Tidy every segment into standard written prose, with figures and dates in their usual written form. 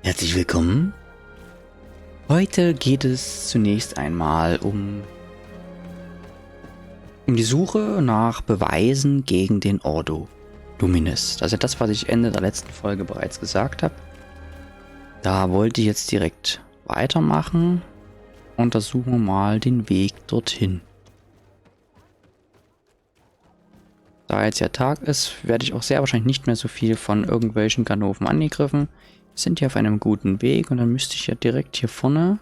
Herzlich willkommen. Heute geht es zunächst einmal um die Suche nach Beweisen gegen den Ordo Luminis. Das ist ja das, was ich Ende der letzten Folge bereits gesagt habe. Da wollte ich jetzt direkt weitermachen. Untersuchen wir mal den Weg dorthin. Da jetzt ja Tag ist, werde ich auch sehr wahrscheinlich nicht mehr so viel von irgendwelchen Ganoven angegriffen. Wir sind hier auf einem guten Weg und dann müsste ich ja direkt hier vorne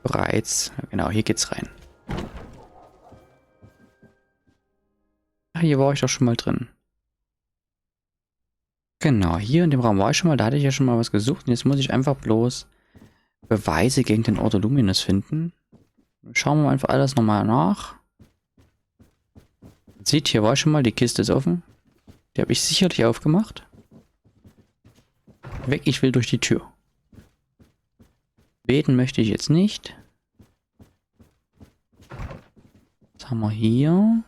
bereits... Genau, hier geht's rein. Ach, hier war ich doch schon mal drin. Genau, hier in dem Raum war ich schon mal, da hatte ich ja schon mal was gesucht. Und jetzt muss ich einfach bloß Beweise gegen den Ordo Luminis finden. Schauen wir einfach alles nochmal nach. Man sieht, hier war ich schon mal, die Kiste ist offen. Die habe ich sicherlich aufgemacht. Weg, ich will durch die Tür. Beten möchte ich jetzt nicht. Was haben wir hier?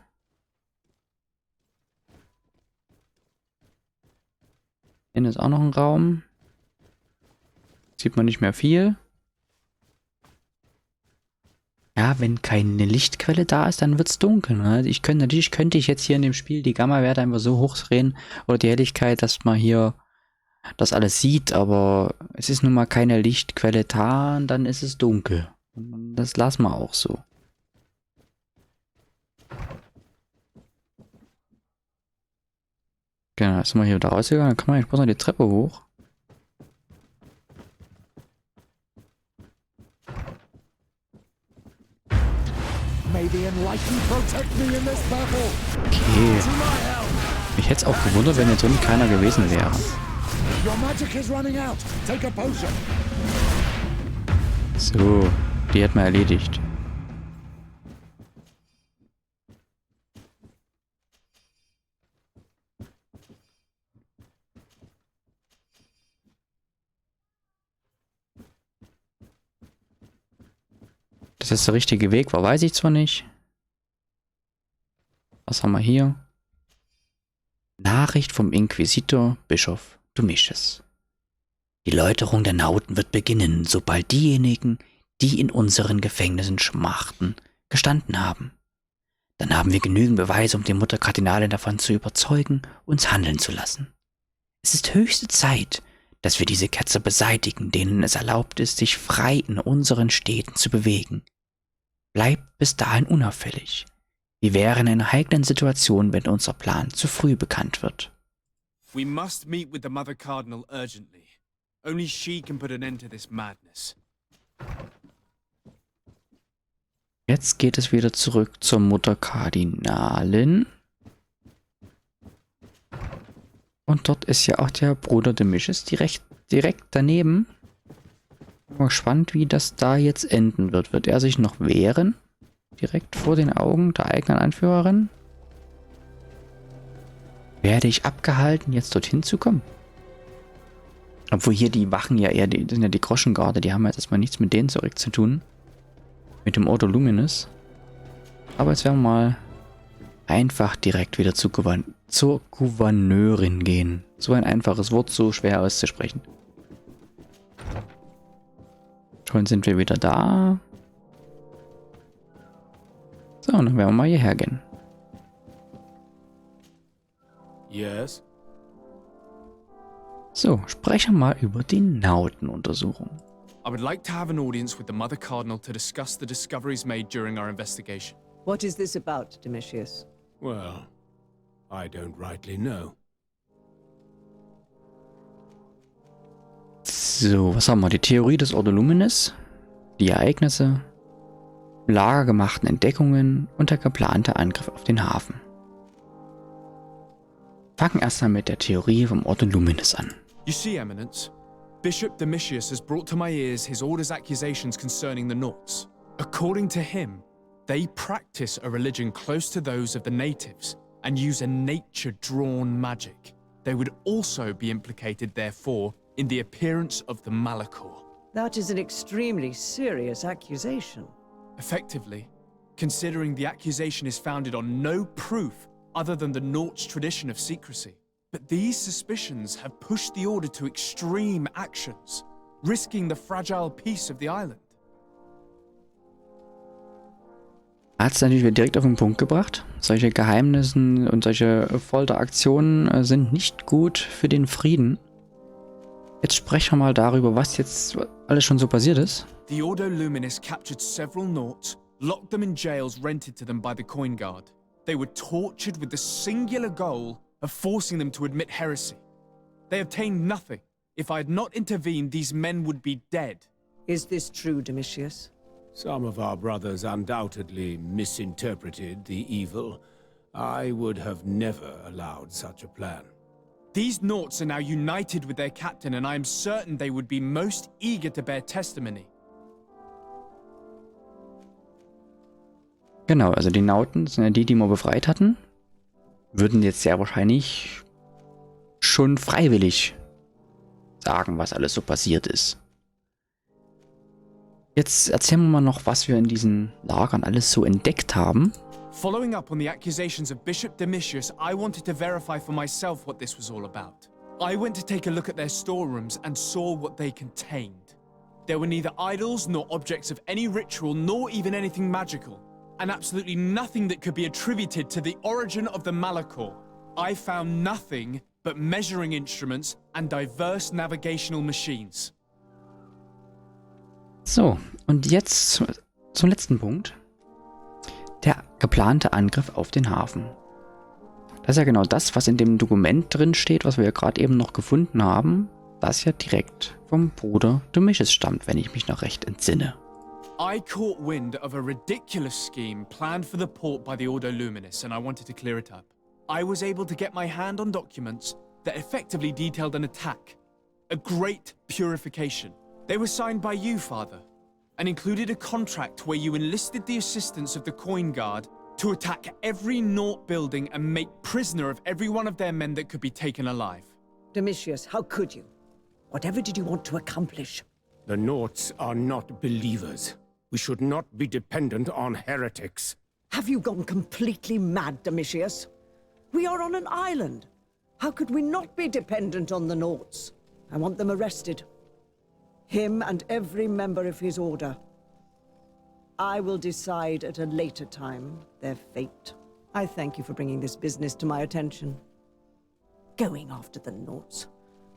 Hier ist auch noch ein Raum. Sieht man nicht mehr viel. Ja, wenn keine Lichtquelle da ist, dann wird es dunkel. Ne? Natürlich könnte ich jetzt hier in dem Spiel die Gamma-Werte einfach so hochdrehen oder die Helligkeit, dass man hier das alles sieht, aber es ist nun mal keine Lichtquelle da und dann ist es dunkel. Und das lassen wir auch so. Genau, jetzt sind wir hier wieder rausgegangen, dann kann man jetzt bloß noch die Treppe hoch. Okay. Mich hätte es auch gewundert, wenn hier drin keiner gewesen wäre. So, die hätten wir erledigt. Dass das der richtige Weg war, weiß ich zwar nicht. Was haben wir hier? Nachricht vom Inquisitor Bischof Domitius. Die Läuterung der Nauten wird beginnen, sobald diejenigen, die in unseren Gefängnissen schmachten, gestanden haben. Dann haben wir genügend Beweise, um die Mutter Kardinalin davon zu überzeugen, uns handeln zu lassen. Es ist höchste Zeit, dass wir diese Ketzer beseitigen, denen es erlaubt ist, sich frei in unseren Städten zu bewegen. Bleibt bis dahin unauffällig. Wir wären in einer heiklen Situation, wenn unser Plan zu früh bekannt wird. We must meet with the Mother Cardinal urgently. Only she can put an end to this madness. Jetzt geht es wieder zurück zur Mutter Kardinalin. Und dort ist ja auch der Bruder Domitius direkt daneben. Mal gespannt, wie das da jetzt enden wird. Wird er sich noch wehren? Direkt vor den Augen der eigenen Anführerin? Werde ich abgehalten, jetzt dorthin zu kommen? Obwohl hier die Wachen ja eher, das sind ja die Groschengarde, die haben jetzt erstmal nichts mit denen zurück zu tun. Mit dem Ordo Luminis. Aber jetzt werden wir mal einfach direkt wieder zur Gouverneurin gehen. So ein einfaches Wort, so schwer auszusprechen. Schon sind wir wieder da. So, dann werden wir mal hierher gehen. Yes? So, sprechen wir mal über die Nautenuntersuchung. I would like to have an audience with the Mother Cardinal to discuss the discoveries made during our investigation. What is this about, Domitius? Well, I don't rightly know. So, was haben wir? Die Theorie des Ordo Luminis, die Ereignisse, lagergemachten Entdeckungen und der geplante Angriff auf den Hafen. Fangen erstmal mit der Theorie vom Ordo Luminis an. You see, Eminence, Bishop Domitius has brought to my ears his order's accusations concerning the Nauts. According to him, they practice a religion close to those of the natives and use a nature-drawn magic. They would also be implicated, therefore, in the appearance of the Malachor. That is an extremely serious accusation. Effectively, considering the accusation is founded on no proof other than the Naut's tradition of secrecy. But these suspicions have pushed the Order to extreme actions, risking the fragile peace of the island. Hat es natürlich wieder direkt auf den Punkt gebracht. Solche Geheimnisse und solche Folteraktionen sind nicht gut für den Frieden. Jetzt sprechen wir mal darüber, was jetzt alles schon so passiert ist. The Ordo Luminis captured several Nauts, locked them in jails rented to them by the Coin Guard. They were tortured with the singular goal of forcing them to admit heresy. They obtained nothing. If I had not intervened, these men would be dead. Is this true, Domitius? Some of our brothers undoubtedly misinterpreted the evil. I would have never allowed such a plan. These Nauts are now united with their captain, and I am certain they would be most eager to bear testimony. Genau, also die Nauten sind ja die wir befreit hatten. Würden jetzt sehr wahrscheinlich schon freiwillig sagen, was alles so passiert ist. Jetzt erzählen wir mal noch, was wir in diesen Lagern alles so entdeckt haben. Following up on the accusations of Bishop Domitius, I wanted to verify for myself what this was all about. I went to take a look at their storerooms and saw what they contained. There were neither idols nor objects of any ritual nor even anything magical, and absolutely nothing that could be attributed to the origin of the Malachor. I found nothing but measuring instruments and diverse navigational machines. So, und jetzt zum letzten Punkt. Der geplante Angriff auf den Hafen. Das ist ja genau das, was in dem Dokument drin steht, was wir ja gerade eben noch gefunden haben, das ja direkt vom Bruder Domitius stammt, wenn ich mich noch recht entsinne. I caught wind of a ridiculous scheme planned for the port by the Ordo Luminis, and I wanted to clear it up. I was able to get my hand on documents that effectively detailed an attack. A great purification. They were signed by you, Father, and included a contract where you enlisted the assistance of the Coin Guard to attack every Naught building and make prisoner of every one of their men that could be taken alive. Domitius, how could you? Whatever did you want to accomplish? The Nauts are not believers. We should not be dependent on heretics. Have you gone completely mad, Domitius? We are on an island. How could we not be dependent on the Nauts? I want them arrested. Him and every member of his order. I will decide at a later time their fate. I thank you for bringing this business to my attention. Going after the Nauts.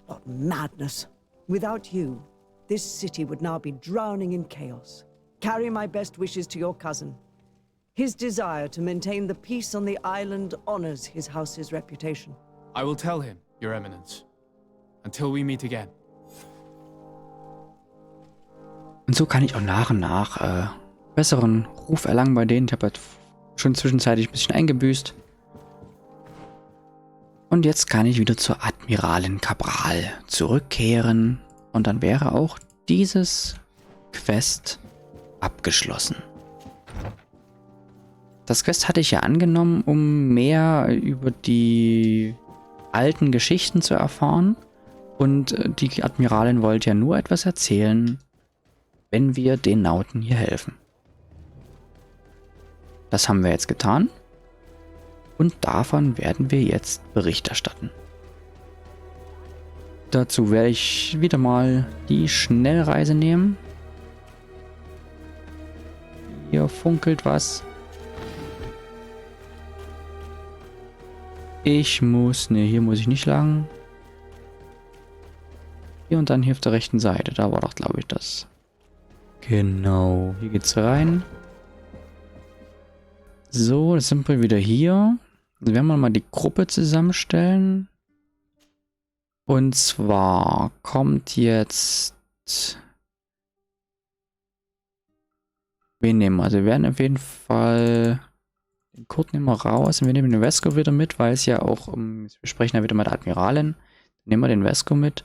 What madness. Without you, this city would now be drowning in chaos. Carry my best wishes to your cousin. His desire to maintain the peace on the island honors his house's reputation. I will tell him, Your Eminence. Until we meet again. Und so kann ich auch nach und nach besseren Ruf erlangen bei denen. Ich habe halt schon zwischenzeitlich ein bisschen eingebüßt. Und jetzt kann ich wieder zur Admiralin Cabral zurückkehren. Und dann wäre auch dieses Quest abgeschlossen. Das Quest hatte ich ja angenommen, um mehr über die alten Geschichten zu erfahren. Und die Admiralin wollte ja nur etwas erzählen, wenn wir den Nauten hier helfen. Das haben wir jetzt getan. Und davon werden wir jetzt Bericht erstatten. Dazu werde ich wieder mal die Schnellreise nehmen. Hier funkelt was. Hier muss ich nicht lang. Hier und dann hier auf der rechten Seite. Da war doch, glaube ich, das. Genau, hier geht's rein. So, jetzt sind wir wieder hier. Jetzt werden wir mal die Gruppe zusammenstellen. Und zwar kommt jetzt... Wen nehmen wir? Also wir werden auf jeden Fall... Den Kurt nehmen wir raus und wir nehmen den Vesco wieder mit, weil es ja auch... wir sprechen ja wieder mit der Admiralin. Dann nehmen wir den Vesco mit.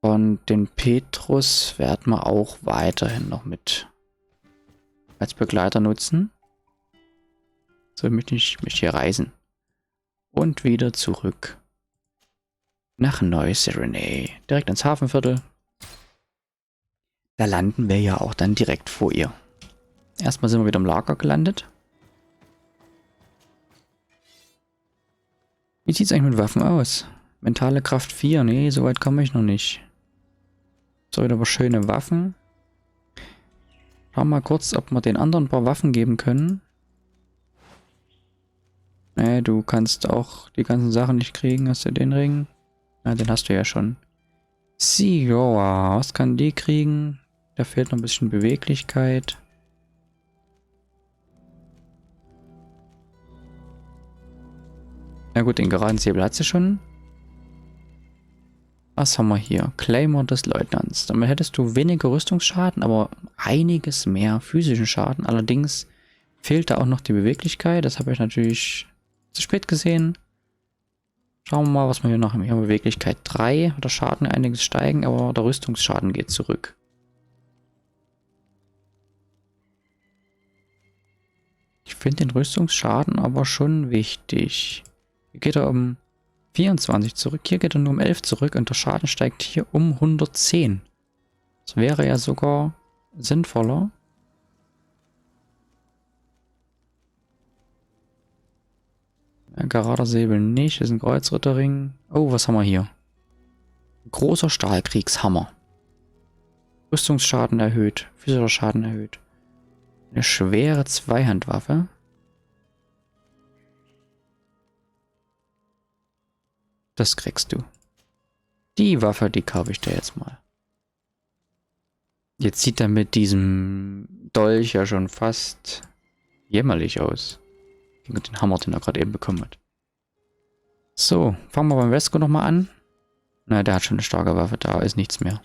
Und den Petrus werden wir auch weiterhin noch mit als Begleiter nutzen. So möchte ich hier reisen. Und wieder zurück nach Neu-Serenay. Direkt ins Hafenviertel. Da landen wir ja auch dann direkt vor ihr. Erstmal sind wir wieder im Lager gelandet. Wie sieht's eigentlich mit Waffen aus? Mentale Kraft 4. Nee, so weit komme ich noch nicht. So, wieder aber schöne Waffen. Schauen wir mal kurz, ob wir den anderen ein paar Waffen geben können. Nee, du kannst auch die ganzen Sachen nicht kriegen. Hast du den Ring? Ja, den hast du ja schon. Joa, was kann die kriegen? Da fehlt noch ein bisschen Beweglichkeit. Na gut, den geraden Säbel hat sie schon. Was haben wir hier? Claymore des Leutnants. Damit hättest du weniger Rüstungsschaden, aber einiges mehr physischen Schaden. Allerdings fehlt da auch noch die Beweglichkeit. Das habe ich natürlich zu spät gesehen. Schauen wir mal, was wir hier noch haben. Hier haben wir Beweglichkeit 3. Der Schaden einiges steigen, aber der Rüstungsschaden geht zurück. Ich finde den Rüstungsschaden aber schon wichtig. Hier geht er um 24 zurück. Hier geht er nur um 11 zurück und der Schaden steigt hier um 110. Das wäre ja sogar sinnvoller. Ja, gerader Säbel nicht. Das ist ein Kreuzritterring. Oh, was haben wir hier? Großer Stahlkriegshammer. Rüstungsschaden erhöht. Physischer Schaden erhöht. Eine schwere Zweihandwaffe. Das kriegst du. Die Waffe, die kaufe ich dir jetzt mal. Jetzt sieht er mit diesem Dolch ja schon fast jämmerlich aus. Gegen den Hammer, den er gerade eben bekommen hat. So, fangen wir beim Vesco nochmal an. Na, der hat schon eine starke Waffe, da ist nichts mehr.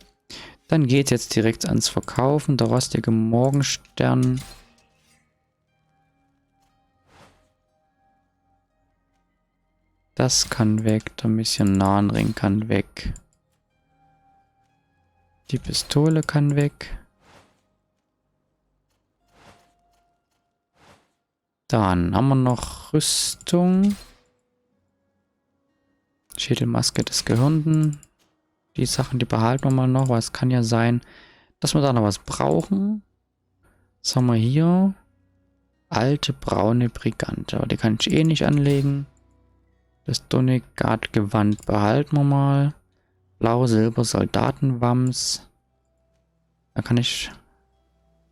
Dann geht es jetzt direkt ans Verkaufen. Der rostige Morgenstern. Das kann weg. Der Missionarenring kann weg. Die Pistole kann weg. Dann haben wir noch Rüstung. Schädelmaske des Gehirnten. Die Sachen, die behalten wir mal noch, weil es kann ja sein, dass wir da noch was brauchen. Was haben wir hier? Alte braune Brigante. Aber die kann ich eh nicht anlegen. Das Donnegat-Gewand behalten wir mal. Blau-Silber Soldatenwams. Da kann ich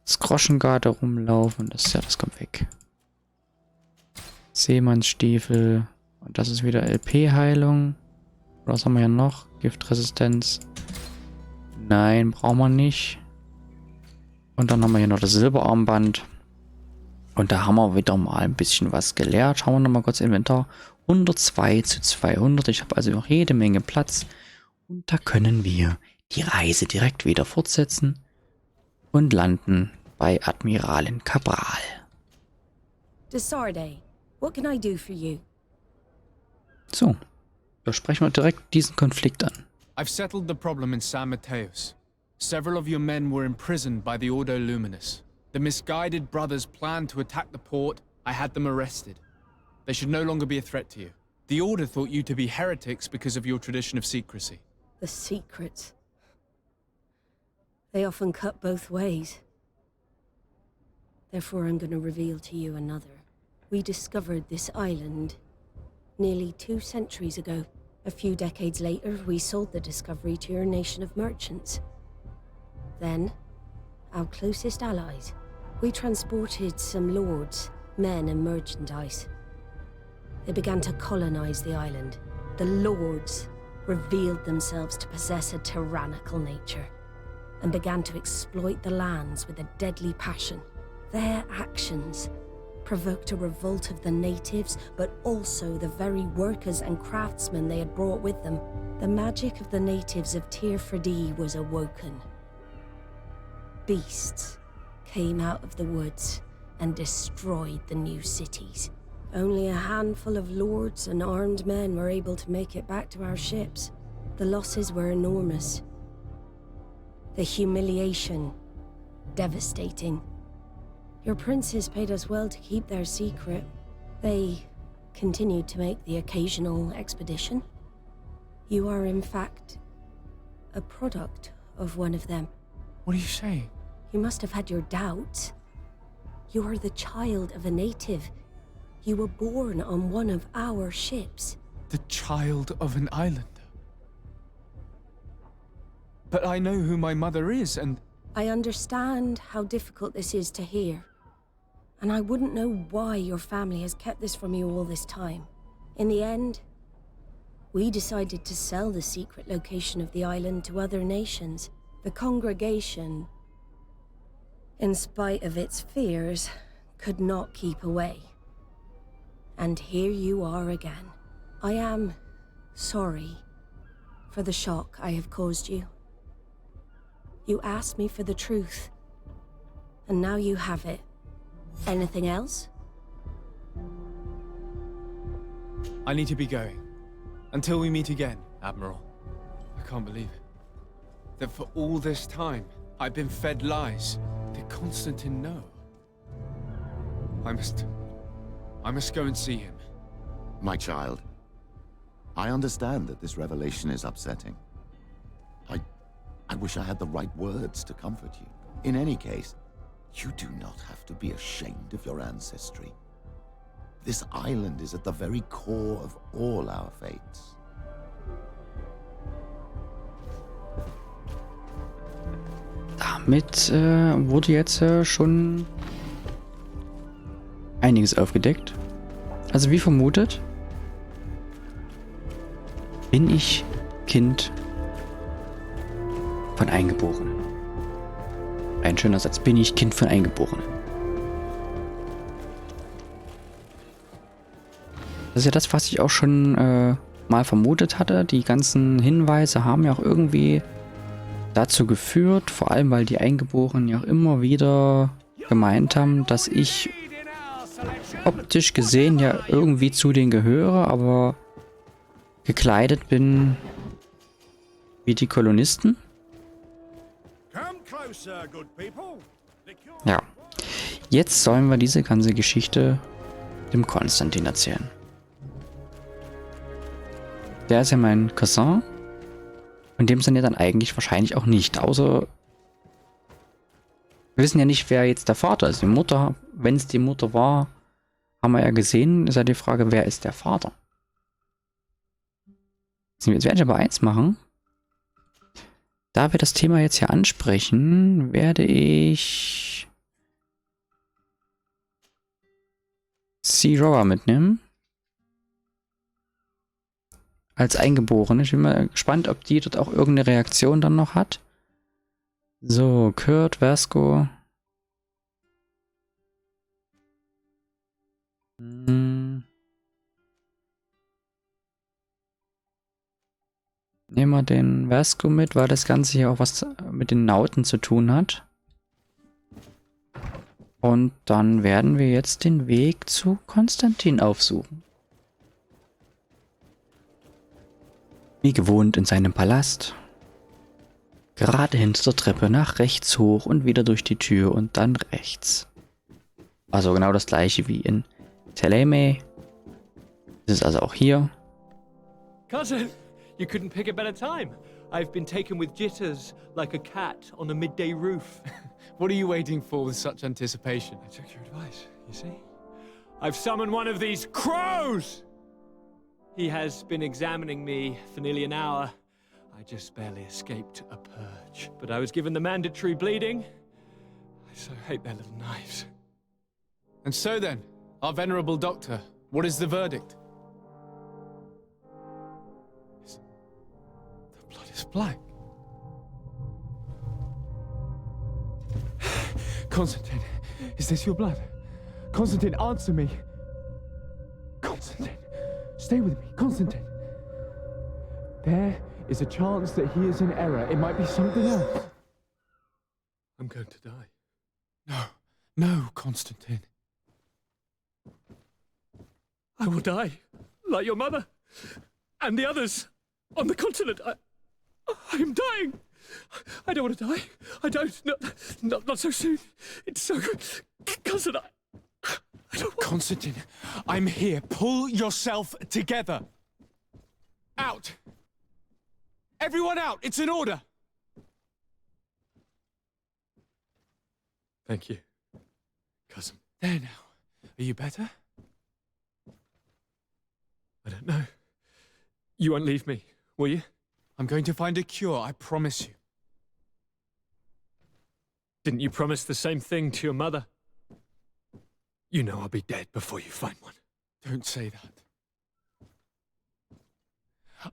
das Groschengarde rumlaufen. Das kommt weg. Seemannsstiefel. Und das ist wieder LP-Heilung. Was haben wir hier noch? Giftresistenz. Nein, brauchen wir nicht. Und dann haben wir hier noch das Silberarmband. Und da haben wir wieder mal ein bisschen was gelehrt. Schauen wir nochmal kurz Inventar. 102 zu 200. Ich habe also noch jede Menge Platz. Und da können wir die Reise direkt wieder fortsetzen. Und landen bei Admiralin Cabral. Desarde, what can I do for you? So, da sprechen wir direkt diesen Konflikt an. I've settled the problem in San Mateus. Several of your men were imprisoned by the Ordo Luminous. The misguided brothers planned to attack the port. I had them arrested. They should no longer be a threat to you. The Order thought you to be heretics because of your tradition of secrecy. The secrets. They often cut both ways. Therefore, I'm going to reveal to you another. We discovered this island nearly 2 centuries ago. A few decades later, we sold the discovery to your nation of merchants. Then, our closest allies, we transported some lords, men, and merchandise. They began to colonize the island. The lords revealed themselves to possess a tyrannical nature and began to exploit the lands with a deadly passion. Their actions provoked a revolt of the natives, but also the very workers and craftsmen they had brought with them. The magic of the natives of Tir-Fadi was awoken. Beasts came out of the woods and destroyed the new cities. Only a handful of lords and armed men were able to make it back to our ships. The losses were enormous. The humiliation, devastating. Your princes paid us well to keep their secret. They continued to make the occasional expedition. You are, in fact, a product of one of them. What are you saying? You must have had your doubts. You are the child of a native. You were born on one of our ships. The child of an islander. But I know who my mother is, and I understand how difficult this is to hear. And I wouldn't know why your family has kept this from you all this time. In the end, we decided to sell the secret location of the island to other nations. The congregation, in spite of its fears, could not keep away. And here you are again. I am sorry for the shock I have caused you. You asked me for the truth, and now you have it. Anything else? I need to be going. Until we meet again, Admiral. I can't believe it. That for all this time, I've been fed lies. Did Constantine know? I must go and see him. My child, I understand that this revelation is upsetting. I wish I had the right words to comfort you. In any case, you do not have to be ashamed of your ancestry. This island is at the very core of all our fates. Damit wurde jetzt schon einiges aufgedeckt. Also wie vermutet, bin ich Kind von Eingeborenen. Ein schöner Satz, bin ich Kind von Eingeborenen. Das ist ja das, was ich auch schon mal vermutet hatte. Die ganzen Hinweise haben ja auch irgendwie dazu geführt, vor allem weil die Eingeborenen ja auch immer wieder gemeint haben, dass ich optisch gesehen ja irgendwie zu denen gehöre, aber gekleidet bin wie die Kolonisten. Ja, jetzt sollen wir diese ganze Geschichte dem Konstantin erzählen. Der ist ja mein Cousin. Und dem sind ja dann eigentlich wahrscheinlich auch nicht. Außer wir wissen ja nicht, wer jetzt der Vater ist. Die Mutter, wenn es die Mutter war, haben wir ja gesehen, ist ja die Frage, wer ist der Vater? Jetzt werde ich aber eins machen. Da wir das Thema jetzt hier ansprechen, werde ich C-Rower mitnehmen. Als Eingeborene. Ich bin mal gespannt, ob die dort auch irgendeine Reaktion dann noch hat. So, Kurt, Vasco. Nehmen wir den Vasco mit, weil das Ganze hier auch was mit den Nauten zu tun hat. Und dann werden wir jetzt den Weg zu Konstantin aufsuchen. Wie gewohnt in seinem Palast. Gerade hinter der Treppe nach rechts hoch und wieder durch die Tür und dann rechts. Also genau das gleiche wie in Teleme. Das ist also auch hier. Cousin, you couldn't pick a better time. I've been taken with jitters like a cat on a midday roof. What are you waiting for with such anticipation? I took your advice, you see? I've summoned one of these crows! He has been examining me for nearly an hour. I just barely escaped a purge. But I was given the mandatory bleeding. I so hate their little knives. And so then, our venerable doctor, what is the verdict? The blood is black. Constantine, is this your blood? Constantine, answer me. Constantine, stay with me. Constantine. There is a chance that he is in error. It might be something else. I'm going to die. No, no, Constantine. I will die, like your mother, and the others on the continent. I am dying. I don't want to die. I don't. Not so soon. It's so good. Cousin, I don't want... Constantine, I'm here. Pull yourself together. Out. Everyone out. It's an order. Thank you, cousin. There now. Are you better? I don't know. You won't leave me, will you? I'm going to find a cure, I promise you. Didn't you promise the same thing to your mother? You know I'll be dead before you find one. Don't say that.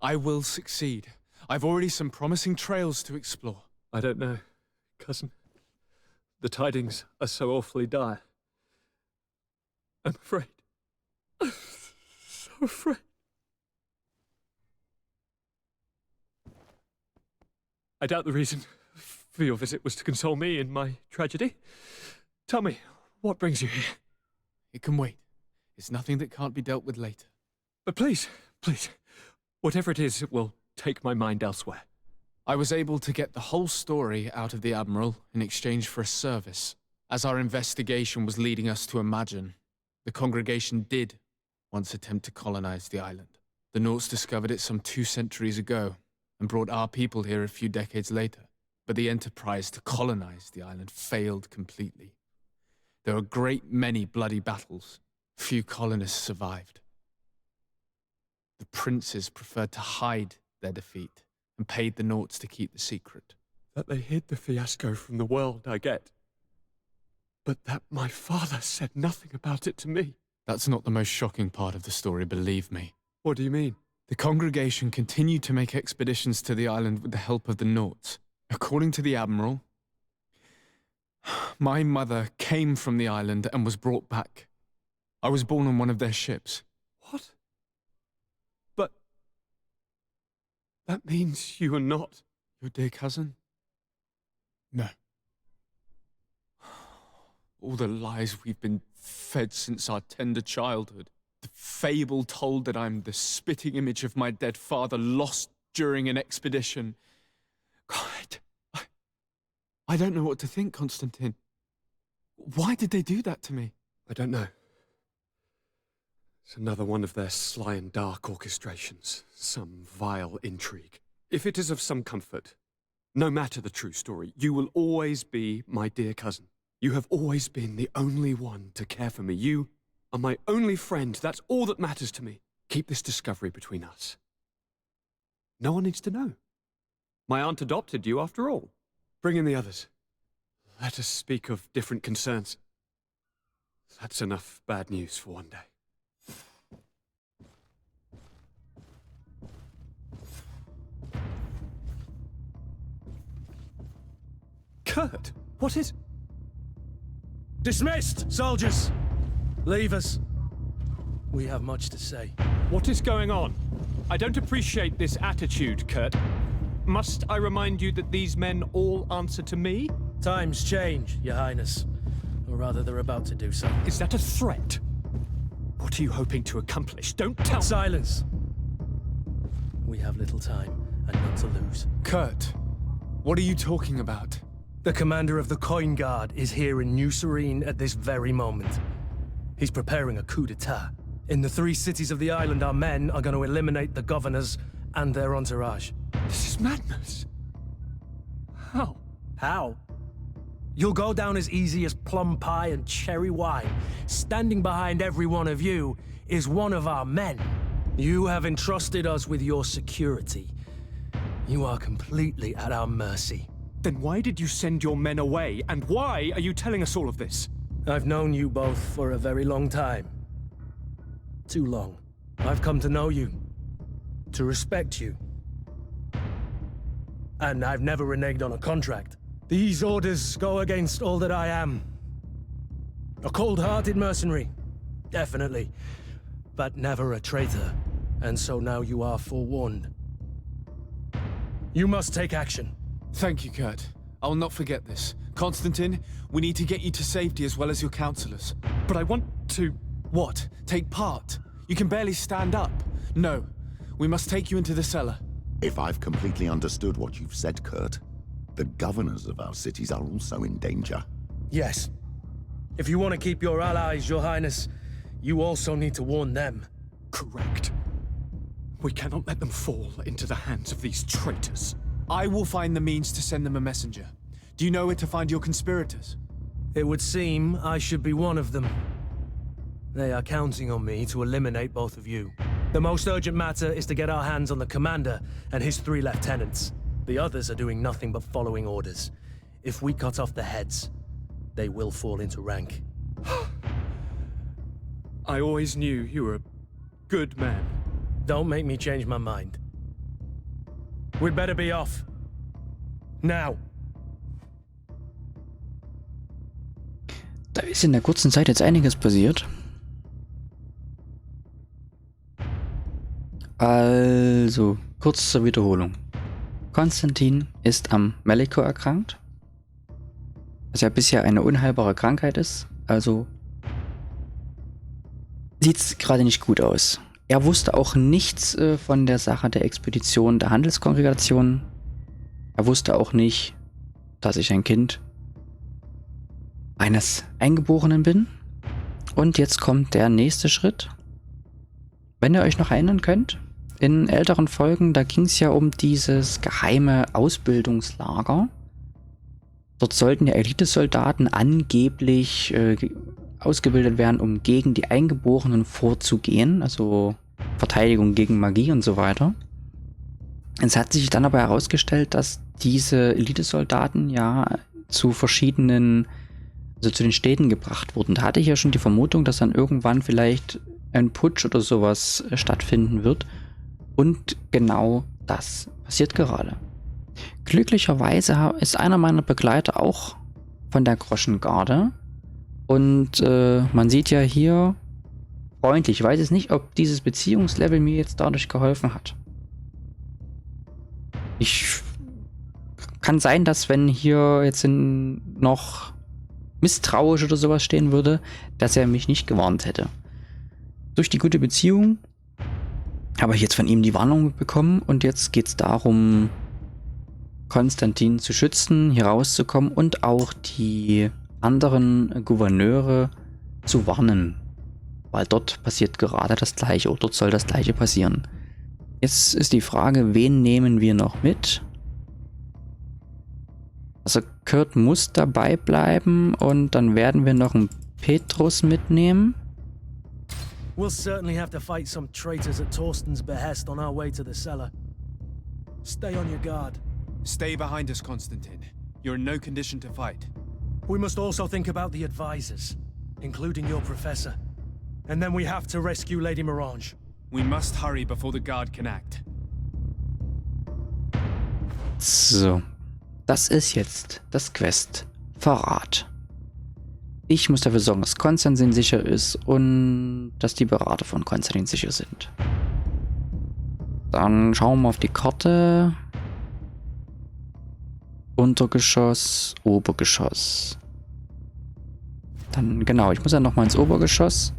I will succeed. I've already some promising trails to explore. I don't know, cousin. The tidings are so awfully dire. I'm afraid. I'm so afraid. I doubt the reason for your visit was to console me in my tragedy. Tell me, what brings you here? It can wait. It's nothing that can't be dealt with later. But please, please, whatever it is, it will take my mind elsewhere. I was able to get the whole story out of the Admiral in exchange for a service. As our investigation was leading us to imagine, the congregation did once attempt to colonize the island. The Nauts discovered it some 2 centuries ago and brought our people here a few decades later. But the enterprise to colonize the island failed completely. There were a great many bloody battles. Few colonists survived. The princes preferred to hide their defeat and paid the Nauts to keep the secret. That they hid the fiasco from the world, I get. But that my father said nothing about it to me. That's not the most shocking part of the story, believe me. What do you mean? The congregation continued to make expeditions to the island with the help of the Nauts. According to the Admiral, my mother came from the island and was brought back. I was born on one of their ships. What? But that means you are not your dear cousin? No. All the lies we've been fed since our tender childhood. The fable told that I'm the spitting image of my dead father lost during an expedition. God, I don't know what to think, Constantine. Why did they do that to me? I don't know. It's another one of their sly and dark orchestrations. Some vile intrigue. If it is of some comfort, no matter the true story, you will always be my dear cousin. You have always been the only one to care for me. You are my only friend. That's all that matters to me. Keep this discovery between us. No one needs to know. My aunt adopted you after all. Bring in the others. Let us speak of different concerns. That's enough bad news for one day. Kurt, what is... Dismissed, soldiers! Leave us. We have much to say. What is going on? I don't appreciate this attitude, Kurt. Must I remind you that these men all answer to me? Times change, Your Highness. Or rather, they're about to do so. Is that a threat? What are you hoping to accomplish? Don't tell me. Silence! We have little time, and not to lose. Kurt, what are you talking about? The commander of the Coin Guard is here in New Serene at this very moment. He's preparing a coup d'etat. In the 3 cities of the island, our men are going to eliminate the governors and their entourage. This is madness. How? How? You'll go down as easy as plum pie and cherry wine. Standing behind every one of you is one of our men. You have entrusted us with your security. You are completely at our mercy. Then why did you send your men away? And why are you telling us all of this? I've known you both for a very long time. Too long. I've come to know you. To respect you. And I've never reneged on a contract. These orders go against all that I am. A cold-hearted mercenary, definitely. But never a traitor. And so now you are forewarned. You must take action. Thank you, Kurt. I will not forget this. Constantine, we need to get you to safety as well as your counselors. But I want to... What? Take part? You can barely stand up. No. We must take you into the cellar. If I've completely understood what you've said, Kurt, the governors of our cities are also in danger. Yes. If you want to keep your allies, Your Highness, you also need to warn them. Correct. We cannot let them fall into the hands of these traitors. I will find the means to send them a messenger. Do you know where to find your conspirators? It would seem I should be one of them. They are counting on me to eliminate both of you. The most urgent matter is to get our hands on the commander and his 3 lieutenants. The others are doing nothing but following orders. If we cut off the heads, they will fall into rank. I always knew you were a good man. Don't make me change my mind. We'd better be off. Now. Da ist in der kurzen Zeit jetzt einiges passiert. Also, kurz zur Wiederholung. Konstantin ist am Meliko erkrankt, was ja bisher eine unheilbare Krankheit ist, also sieht es gerade nicht gut aus. Er wusste auch nichts von der Sache der Expedition der Handelskongregation. Er wusste auch nicht, dass ich ein Kind eines Eingeborenen bin. Und jetzt kommt der nächste Schritt. Wenn ihr euch noch erinnern könnt, in älteren Folgen, da ging es ja um dieses geheime Ausbildungslager. Dort sollten ja Elitesoldaten angeblich ausgebildet werden, um gegen die Eingeborenen vorzugehen, also Verteidigung gegen Magie und so weiter. Es hat sich dann aber herausgestellt, dass diese Elitesoldaten ja zu verschiedenen, also zu den Städten gebracht wurden. Da hatte ich ja schon die Vermutung, dass dann irgendwann vielleicht ein Putsch oder sowas stattfinden wird. Und genau das passiert gerade. Glücklicherweise ist einer meiner Begleiter auch von der Groschengarde. Und man sieht ja hier freundlich. Ich weiß jetzt nicht, ob dieses Beziehungslevel mir jetzt dadurch geholfen hat. Kann sein, dass wenn hier jetzt noch misstrauisch oder sowas stehen würde, dass er mich nicht gewarnt hätte. Durch die gute Beziehung habe ich jetzt von ihm die Warnung bekommen und jetzt geht es darum, Konstantin zu schützen, hier rauszukommen und auch die anderen Gouverneure zu warnen. Weil dort passiert gerade das Gleiche oder dort soll das Gleiche passieren. Jetzt ist die Frage, wen nehmen wir noch mit? Also Kurt muss dabei bleiben und dann werden wir noch einen Petrus mitnehmen. We'll certainly have to fight some traitors at Torsten's behest on our way to the cellar. Stay on your guard. Stay behind us, Constantine. You're in no condition to fight. We must also think about the advisors, including your professor. And then we have to rescue Lady Mirange. We must hurry before the guard can act. So, das ist jetzt das Quest Verrat. Ich muss dafür sorgen, dass Konstantin sicher ist und dass die Berater von Konstantin sicher sind. Dann schauen wir auf die Karte. Untergeschoss, Obergeschoss. Dann, genau, ich muss ja nochmal ins Obergeschoss.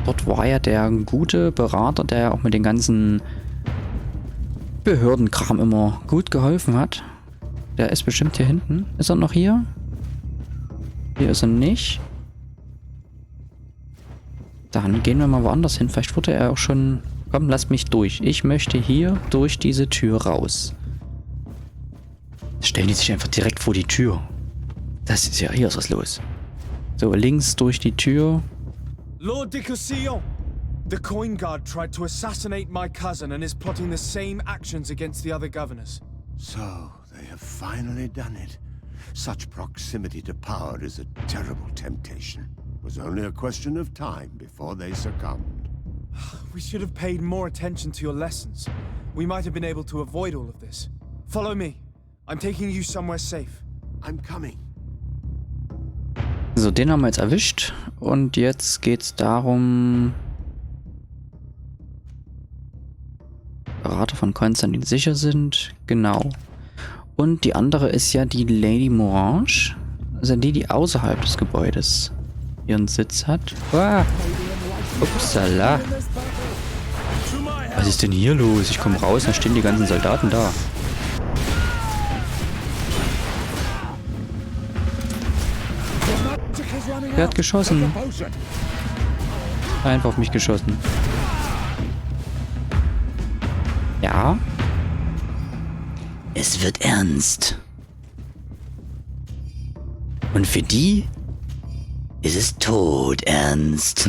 Dort war ja der gute Berater, der ja auch mit den ganzen Behördenkram immer gut geholfen hat. Der ist bestimmt hier hinten. Ist er noch hier? Hier ist er nicht. Dann gehen wir mal woanders hin. Vielleicht wurde er auch schon... Komm, lasst mich durch. Ich möchte hier durch diese Tür raus. Stellen die sich einfach direkt vor die Tür. Das ist ja... Hier ist was los. So, links durch die Tür. Lord de Cossillon! The Coin Guard tried to assassinate my cousin and is plotting the same actions against the other governors. So, they have finally done it. Such proximity to power is a terrible temptation. It was only a question of time before they succumbed. We should have paid more attention to your lessons. We might have been able to avoid all of this. Follow me. I'm taking you somewhere safe. I'm coming. So, den haben wir jetzt erwischt. Und jetzt geht's darum... Berater von Konstantin sicher sind. Genau. Und die andere ist ja die Lady Mirange. Also die außerhalb des Gebäudes ihren Sitz hat. Ah. Upsala. Was ist denn hier los? Ich komme raus, dann stehen die ganzen Soldaten da. Wer hat geschossen? Einfach auf mich geschossen. Ja. Es wird ernst. Und für die ist es todernst.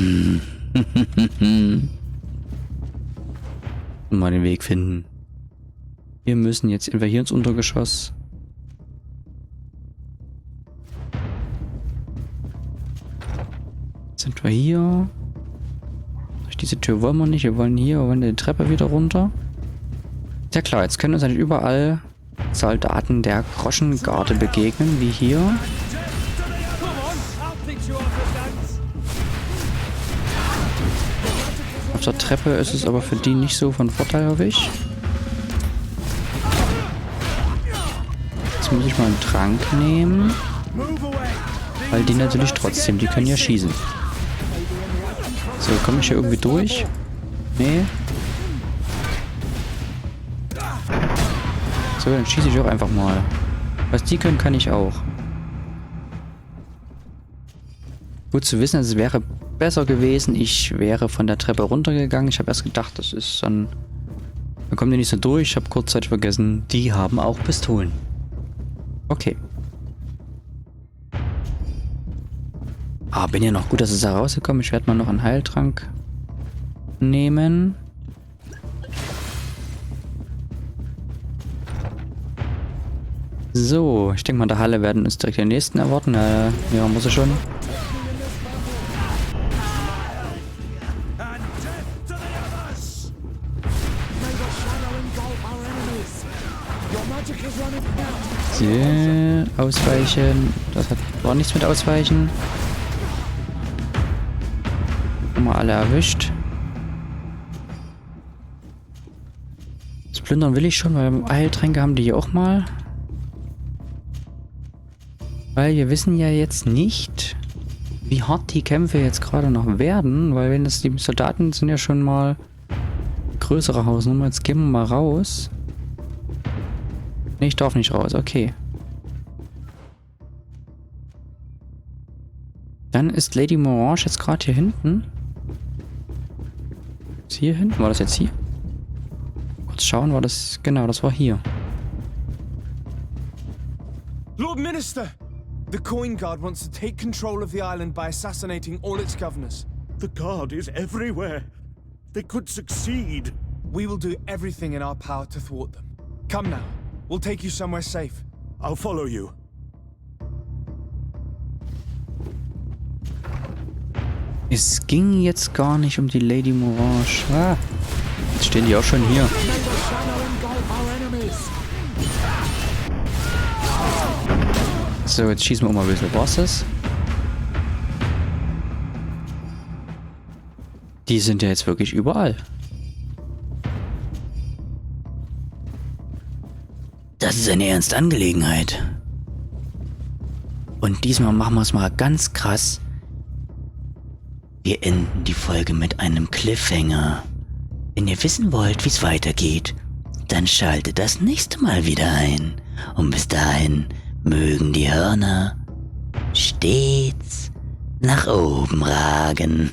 Mal den Weg finden. Wir müssen jetzt entweder hier ins Untergeschoss. Jetzt sind wir hier. Durch diese Tür wollen wir nicht. Wir wollen hier, wir wollen die Treppe wieder runter. Ja klar, jetzt können uns eigentlich überall Soldaten der Groschengarde begegnen, wie hier. Auf der Treppe ist es aber für die nicht so von Vorteil, hoffe ich. Jetzt muss ich mal einen Trank nehmen. Weil die natürlich trotzdem, die können ja schießen. So, komme ich hier irgendwie durch? Nee. So, dann schieße ich auch einfach mal. Was die können, kann ich auch. Gut zu wissen, es wäre besser gewesen, ich wäre von der Treppe runtergegangen. Ich habe erst gedacht, das ist dann... Da kommen die nicht so durch. Ich habe kurzzeitig vergessen, die haben auch Pistolen. Okay. Ah, bin ja noch gut, dass es da rausgekommen. Ich werde mal noch einen Heiltrank nehmen. So, ich denke mal, in der Halle werden uns direkt den nächsten erwarten. Ja, muss er schon. So, ausweichen. Das war nichts mit ausweichen. Haben wir alle erwischt. Das Plündern will ich schon, weil Heiltränke haben die hier auch mal. Weil wir wissen ja jetzt nicht, wie hart die Kämpfe jetzt gerade noch werden, weil wenn das die Soldaten sind ja schon mal größere Hausnummer. Jetzt gehen wir mal raus. Nee, ich darf nicht raus, okay. Dann ist Lady Morange jetzt gerade hier hinten. Ist hier hinten? War das jetzt hier? Kurz schauen, war das... Genau, das war hier. Lord Minister! The Coin Guard wants to take control of the island by assassinating all its governors. The Guard is everywhere. They could succeed. We will do everything in our power to thwart them. Come now. We'll take you somewhere safe. I'll follow you. Es ging jetzt gar nicht um die Lady Morange. Ah, jetzt stehen die auch schon hier. So, jetzt schießen wir auch mal ein bisschen Bosses. Die sind ja jetzt wirklich überall. Das ist eine ernste Angelegenheit. Und diesmal machen wir es mal ganz krass. Wir enden die Folge mit einem Cliffhanger. Wenn ihr wissen wollt, wie es weitergeht, dann schaltet das nächste Mal wieder ein. Und bis dahin mögen die Hörner stets nach oben ragen.